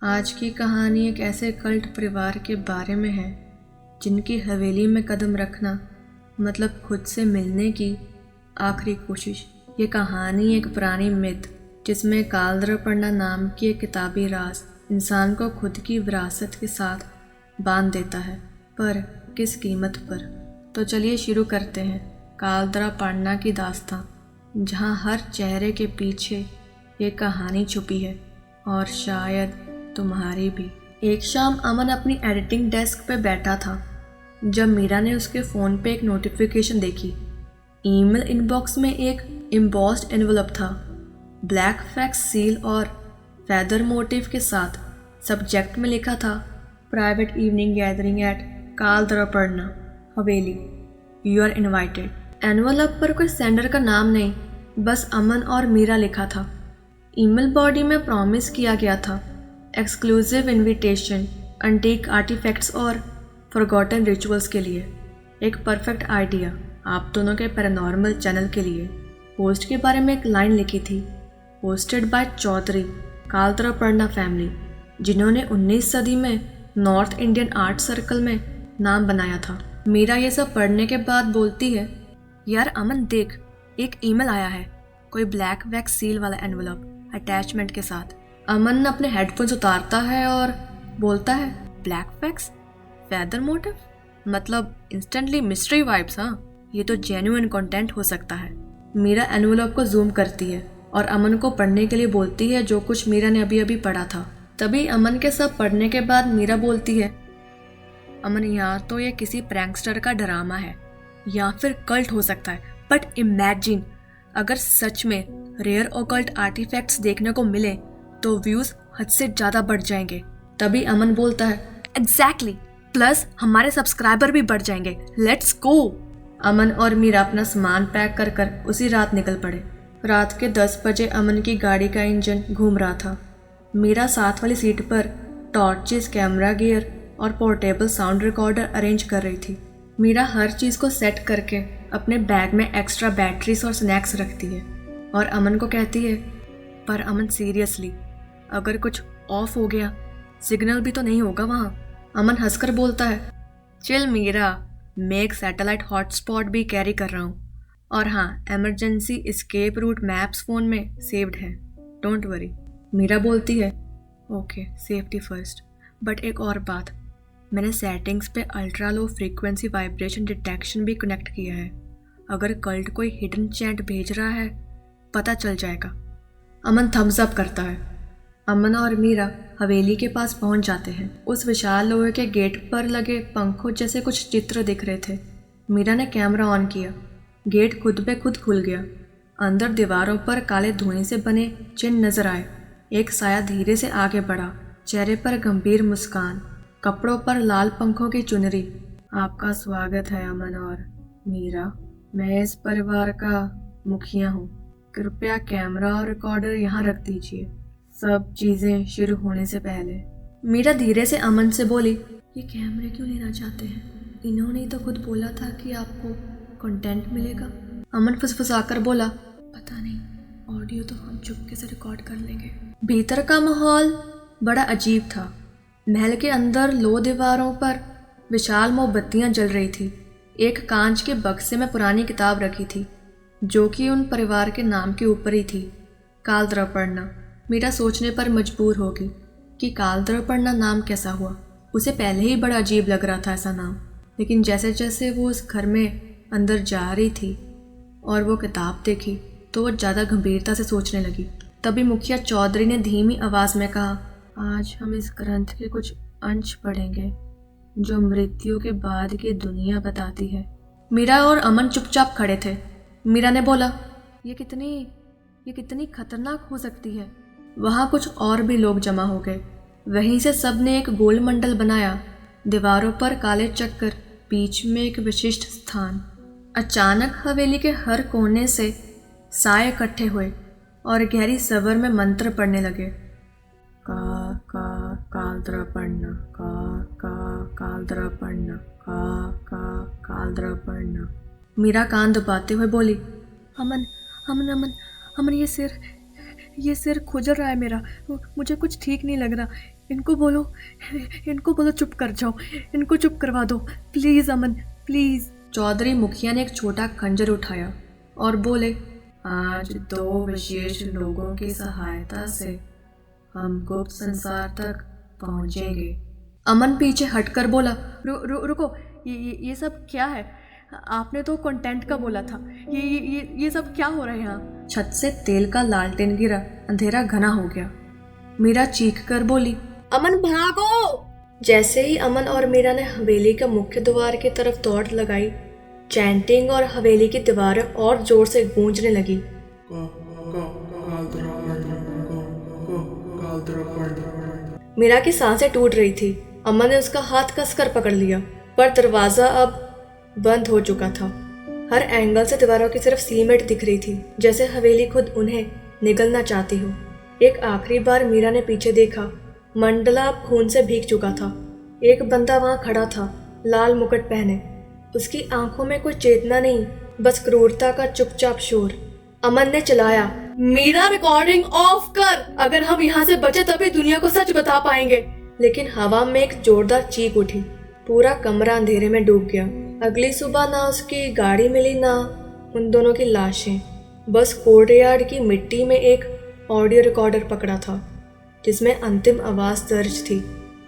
आज की कहानी एक ऐसे कल्ट परिवार के बारे में है जिनकी हवेली में कदम रखना मतलब खुद से मिलने की आखिरी कोशिश। ये कहानी एक पुरानी मिथ जिसमें कालद्रपण्णा नाम की एक किताबी राज इंसान को खुद की विरासत के साथ बांध देता है, पर किस कीमत पर। तो चलिए शुरू करते हैं कालद्रपण्णा की दास्तां, जहाँ हर चेहरे के पीछे एक कहानी छुपी है और शायद तुम्हारी भी। एक शाम अमन अपनी एडिटिंग डेस्क पे बैठा था जब मीरा ने उसके फ़ोन पे एक नोटिफिकेशन देखी। ईमेल इनबॉक्स में एक एम्बॉस्ड एनवलप था, ब्लैक फैक्स सील और फेदर मोटिव के साथ। सब्जेक्ट में लिखा था private evening gathering eight कालद्रपण्णा Haveli, you are invited. Envelope पर कोई सेंडर का नाम नहीं, बस अमन और मीरा लिखा था। ईमेल बॉडी में प्रॉमिस किया गया था एक्सक्लूसिव इनविटेशन, एंटीक आर्टिफैक्ट्स और फॉरगॉटन रिचुअल्स के लिए। एक परफेक्ट आइडिया आप दोनों के पैरानॉर्मल चैनल के लिए। पोस्ट के बारे में एक लाइन लिखी थी, पोस्टेड बाय चौधरी कालद्रपण्णा फैमिली, जिन्होंने 19 सदी में नॉर्थ इंडियन आर्ट सर्कल में नाम बनाया था। मीरा ये सब पढ़ने के बाद बोलती है, यार अमन देख, एक ईमेल आया है, कोई ब्लैक वैक्स सील वाला एनवलप अटैचमेंट के साथ। अमन अपने हेडफोन्स उतारता है और बोलता है, ब्लैक वैक्स फेदर मोटिव, मतलब इंस्टेंटली मिस्ट्री वाइब्स। हाँ, ये तो जेन्युइन कंटेंट हो सकता है। मीरा एनवलप को जूम करती है और अमन को पढ़ने के लिए बोलती है जो कुछ मीरा ने अभी अभी पढ़ा था। तभी अमन के सब पढ़ने के बाद मीरा बोलती है, अमन यहाँ तो ये किसी प्रैंकस्टर का ड्रामा है या फिर कल्ट हो सकता है, बट इमेजिन अगर सच में रेयर ऑकल्ट आर्टिफैक्ट्स देखने को मिले तो व्यूज हद से ज़्यादा बढ़ जाएंगे। तभी अमन बोलता है, एग्जैक्टली, प्लस हमारे सब्सक्राइबर भी बढ़ जाएंगे, लेट्स गो। अमन और मीरा अपना सामान पैक कर कर उसी रात निकल पड़े। रात के 10 बजे अमन की गाड़ी का इंजन घूम रहा था। मीरा साथ वाली सीट पर टॉर्चेस, कैमरा गियर और पोर्टेबल साउंड रिकॉर्डर अरेंज कर रही थी। मीरा हर चीज़ को सेट करके अपने बैग में एक्स्ट्रा बैटरीज और स्नैक्स रखती है और अमन को कहती है, पर अमन सीरियसली, अगर कुछ ऑफ हो गया, सिग्नल भी तो नहीं होगा वहाँ। अमन हंसकर बोलता है, चिल मीरा, मैं एक सैटेलाइट हॉटस्पॉट भी कैरी कर रहा हूँ और हाँ, emergency escape route maps phone में सेव्ड है, डोंट वरी। मीरा बोलती है, ओके, सेफ्टी फर्स्ट, बट एक और बात, मैंने सेटिंग्स पे ultra low frequency vibration detection भी कनेक्ट किया है। अगर कल्ट कोई हिडन चैट भेज रहा है, पता चल जाएगा। अमन थम्स अप करता है। अमन और मीरा हवेली के पास पहुंच जाते हैं। उस विशाल लोहे के गेट पर लगे पंखों जैसे कुछ चित्र दिख रहे थे। मीरा ने कैमरा ऑन किया, गेट खुद पे खुद खुल गया। अंदर दीवारों पर काले धुएं से बने चिन्ह नजर आए। एक साया धीरे से आगे बढ़ा, चेहरे पर गंभीर मुस्कान, कपड़ों पर लाल पंखों की चुनरी। आपका स्वागत है अमन और मीरा, मैं इस परिवार का मुखिया हूँ। कृपया कैमरा और रिकॉर्डर यहाँ रख दीजिए, सब चीज़ें शुरू होने से पहले। मीरा धीरे से अमन से बोली, ये कैमरे क्यों लेना चाहते हैं? इन्होंने तो खुद बोला था कि आपको कंटेंट मिलेगा। अमन फुसफुसाकर बोला, पता नहीं, ऑडियो तो हम चुपके से रिकॉर्ड कर लेंगे। भीतर का माहौल बड़ा अजीब था। महल के अंदर लो दीवारों पर विशाल मोमबत्तियाँ जल रही थी। एक कांच के बक्से में पुरानी किताब रखी थी जो कि उन परिवार के नाम के ऊपर ही थी, कालद्रपण्णा। मीरा सोचने पर मजबूर होगी कि कालद्रपण्णा नाम कैसा हुआ। उसे पहले ही बड़ा अजीब लग रहा था ऐसा नाम, लेकिन जैसे जैसे वो उस घर में अंदर जा रही थी और वो किताब देखी तो वो ज़्यादा गंभीरता से सोचने लगी। तभी मुखिया चौधरी ने धीमी आवाज़ में कहा, आज हम इस ग्रंथ के कुछ अंश पढ़ेंगे जो मृत्यु के बाद की दुनिया बताती है। मीरा और अमन चुपचाप खड़े थे। मीरा ने बोला, ये कितनी खतरनाक हो सकती है। वहाँ कुछ और भी लोग जमा हो गए। वहीं से सब ने एक गोल मंडल बनाया, दीवारों पर काले चक्कर, बीच में एक विशिष्ट स्थान। अचानक हवेली के हर कोने से साए इकट्ठे हुए और गहरी सवर में मंत्र पढ़ने लगे। कालद्रपण्णा, कालद्रपण्णा, कालद्रपण्णा। मीरा कान दबाते हुए बोली, अमन अमन अमन अमन, ये सिर खुजल रहा है मेरा, मुझे कुछ ठीक नहीं लग रहा। इनको बोलो चुप कर जाओ, इनको चुप करवा दो प्लीज़ अमन, प्लीज़। चौधरी मुखिया ने एक छोटा खंजर उठाया और बोले, आज 2 विशेष लोगों की सहायता से हम गुप्त संसार तक पहुंचेंगे। अमन पीछे हटकर बोला, रुको, ये सब क्या है? आपने तो कंटेंट का बोला था, ये सब क्या हो रहा है यहाँ? छत से तेल का लालटेन गिरा, अंधेरा घना हो गया। मीरा चीख कर बोली, अमन भागो! जैसे ही अमन और मीरा ने हवेली के मुख्य द्वार की तरफ दौड़ लगाई, चैंटिंग और हवेली की दीवारें और जोर से गूंजने लगी। मीरा की सांसें टूट रही थी। अमन ने उसका हाथ कसकर पकड़ लिया, पर दरवाजा अब बंद हो चुका था। हर एंगल से दीवारों की सिर्फ सीमेंट दिख रही थी, जैसे हवेली खुद उन्हें निगलना चाहती हो। एक आखिरी बार मीरा ने पीछे देखा। मंडला खून से भीग चुका था। एक बंदा वहां खड़ा था, लाल मुकुट पहने। उसकी आंखों में कोई चेतना नहीं, बस क्रूरता का चुपचाप शोर। अमन ने चिल्लाया, मीरा रिकॉर्डिंग ऑफ कर, अगर हम यहाँ से बचे तभी दुनिया को सच बता पाएंगे। लेकिन हवा में एक जोरदार चीख उठी। पूरा कमरा अंधेरे में डूब गया। अगली सुबह ना उसकी गाड़ी मिली, ना उन दोनों की लाशें। बस कोर्टयार्ड की मिट्टी में एक ऑडियो रिकॉर्डर पकड़ा था, जिसमें अंतिम आवाज दर्ज थी,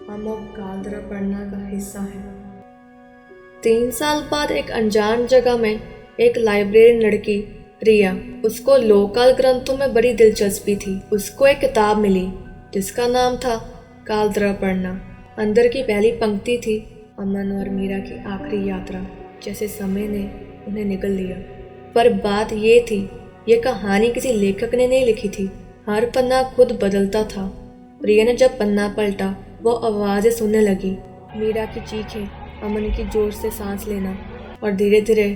हम अब कालद्रा पढ़ना का हिस्सा है। 3 साल बाद एक अनजान जगह में एक लाइब्रेरियन लड़की रिया, उसको लोकल ग्रंथों में बड़ी दिलचस्पी थी। उसको एक किताब मिली जिसका नाम था कालद्रा पढ़ना। अंदर की पहली पंक्ति थी, अमन और मीरा की आखिरी यात्रा, जैसे समय ने उन्हें निगल लिया। पर बात ये थी, ये कहानी किसी लेखक ने नहीं लिखी थी। हर पन्ना खुद बदलता था। रिया ने जब पन्ना पलटा, वो आवाज़ें सुनने लगी, मीरा की चीखें, अमन की जोर से सांस लेना और धीरे धीरे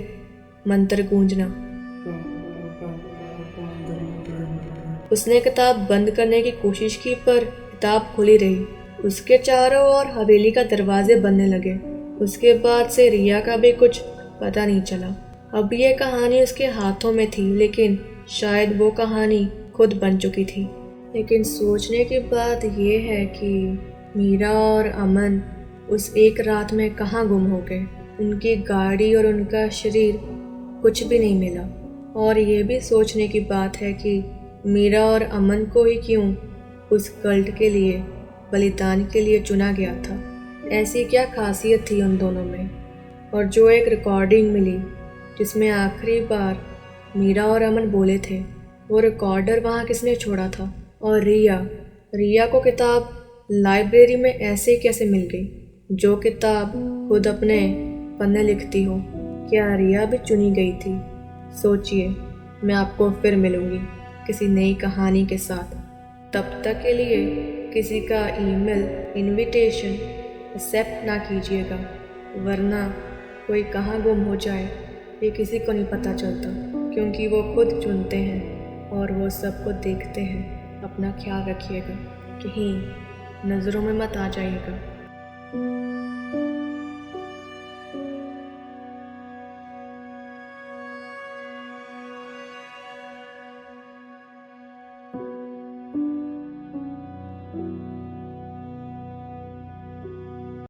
मंत्र गूंजना। उसने किताब बंद करने की कोशिश की, पर किताब खुली रही। उसके चारों ओर हवेली का दरवाजे बनने लगे। उसके बाद से रिया का भी कुछ पता नहीं चला। अब ये कहानी उसके हाथों में थी, लेकिन शायद वो कहानी खुद बन चुकी थी। लेकिन सोचने की बात यह है कि मीरा और अमन उस एक रात में कहाँ गुम हो गए। उनकी गाड़ी और उनका शरीर कुछ भी नहीं मिला। और ये भी सोचने की बात है कि मीरा और अमन को ही क्यों उस कल्ट के लिए, बलिदान के लिए चुना गया था। ऐसी क्या खासियत थी उन दोनों में। और जो एक रिकॉर्डिंग मिली जिसमें आखिरी बार मीरा और अमन बोले थे, वो रिकॉर्डर वहाँ किसने छोड़ा था? और रिया को किताब लाइब्रेरी में ऐसे कैसे मिल गई, जो किताब खुद अपने पन्ने लिखती हो? क्या रिया भी चुनी गई थी? सोचिए, मैं आपको फिर मिलूंगी किसी नई कहानी के साथ। तब तक के लिए किसी का ईमेल इनविटेशन एक्सेप्ट ना कीजिएगा, वरना कोई कहाँ गुम हो जाए ये किसी को नहीं पता चलता, क्योंकि वो खुद चुनते हैं और वो सबको देखते हैं। अपना ख्याल रखिएगा, कहीं नज़रों में मत आ जाइएगा।